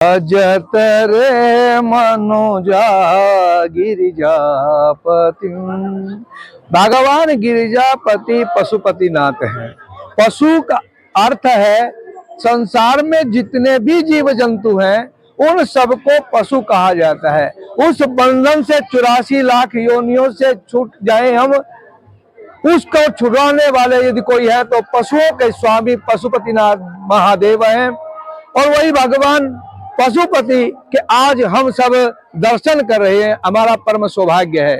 भजत रे मनुजा गिरिजापति। भगवान गिरिजापति पशुपतिनाथ है। पशु का अर्थ है संसार में जितने भी जीव जंतु हैं उन सबको पशु कहा जाता है। उस बंधन से 84 लाख योनियों से छूट जाए हम, उसको छुड़ाने वाले यदि कोई है तो पशुओं के स्वामी पशुपतिनाथ महादेव हैं। और वही भगवान पशुपति के आज हम सब दर्शन कर रहे हैं, हमारा परम सौभाग्य है।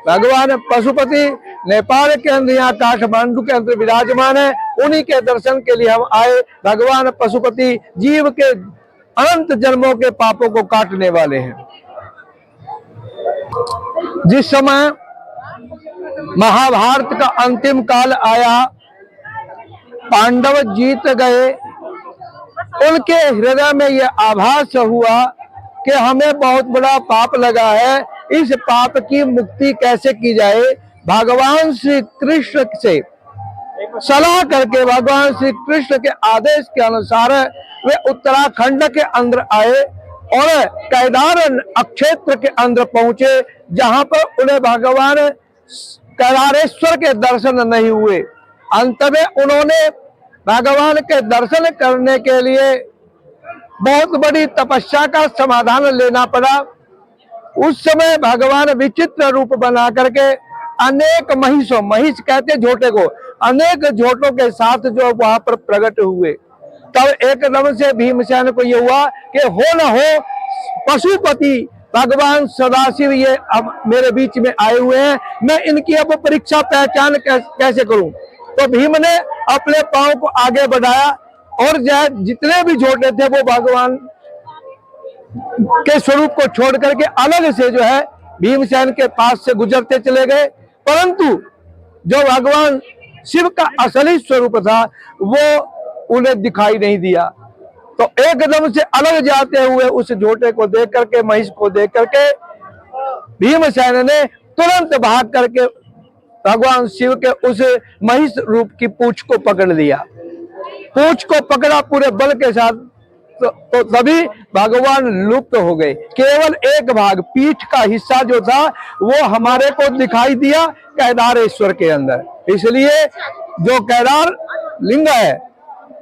भगवान पशुपति नेपाल के अंदर यहाँ काठमांडू के अंदर विराजमान है, उन्हीं के दर्शन के लिए हम आए। भगवान पशुपति जीव के अनंत जन्मों के पापों को काटने वाले हैं। जिस समय महाभारत का अंतिम काल आया, पांडव जीत गए, उनके हृदय में यह आभास हुआ कि हमें बहुत बड़ा पाप लगा है, इस पाप की मुक्ति कैसे की जाए। भगवान श्री कृष्ण से सलाह करके भगवान श्री कृष्ण के आदेश के अनुसार वे उत्तराखंड के अंदर आए और केदार क्षेत्र के अंदर पहुंचे, जहां पर उन्हें भगवान केदारेश्वर के दर्शन नहीं हुए। अंत में उन्होंने भगवान के दर्शन करने के लिए बहुत बड़ी तपस्या का समाधान लेना पड़ा। उस समय भगवान विचित्र रूप बना करके अनेक महिषों, महिष कहते झोटे को, अनेक झोटों के साथ जो वहां पर प्रकट हुए। तब एकदम से भीमसेन को ये हुआ कि हो न हो पशुपति भगवान सदाशिव ये अब मेरे बीच में आए हुए हैं, मैं इनकी अब परीक्षा पहचान कैसे करूं। तो भीम ने अपने पांव को आगे बढ़ाया और जितने भी झोटे थे वो भगवान के स्वरूप को छोड़ करके अलग से जो है भीमसेन के पास से गुजरते चले गए। परंतु जो भगवान शिव का असली स्वरूप था वो उन्हें दिखाई नहीं दिया। तो एकदम से अलग जाते हुए उस झोटे को देख करके, महिष को देख करके भीमसेन ने तुरंत भाग करके भगवान शिव के उस महिष रूप की पूंछ को पकड़ लिया। पूंछ को पकड़ा पूरे बल के साथ, तो तभी भगवान लुप्त हो गए। केवल एक भाग, पीठ का हिस्सा जो था वो हमारे को दिखाई दिया केदारेश्वर के अंदर। इसलिए जो केदार लिंग है,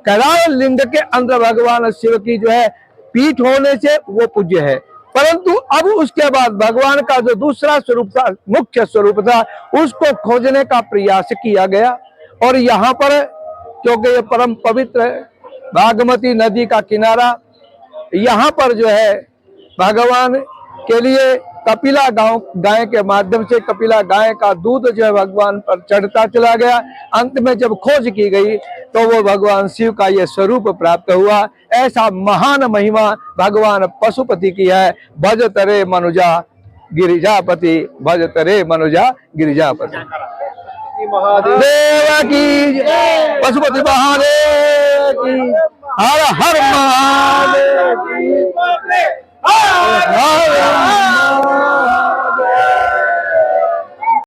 केदार लिंग के अंदर भगवान शिव की जो है पीठ होने से वो पूज्य है। परंतु अब उसके बाद भगवान का जो दूसरा स्वरूप था, मुख्य स्वरूप था, उसको खोजने का प्रयास किया गया। और यहाँ पर क्योंकि ये परम पवित्र है, बागमती नदी का किनारा, यहाँ पर जो है भगवान के लिए कपिला गाय के माध्यम से कपिला गाय का दूध जो है भगवान पर चढ़ता चला गया। अंत में जब खोज की गई तो वो भगवान शिव का ये स्वरूप प्राप्त हुआ। ऐसा महान महिमा भगवान पशुपति की है। भजत रे मनुजा गिरिजापति, भजत रे मनुजा गिरिजापति। देव की पशुपति महादेव की, हर हर महादेव की।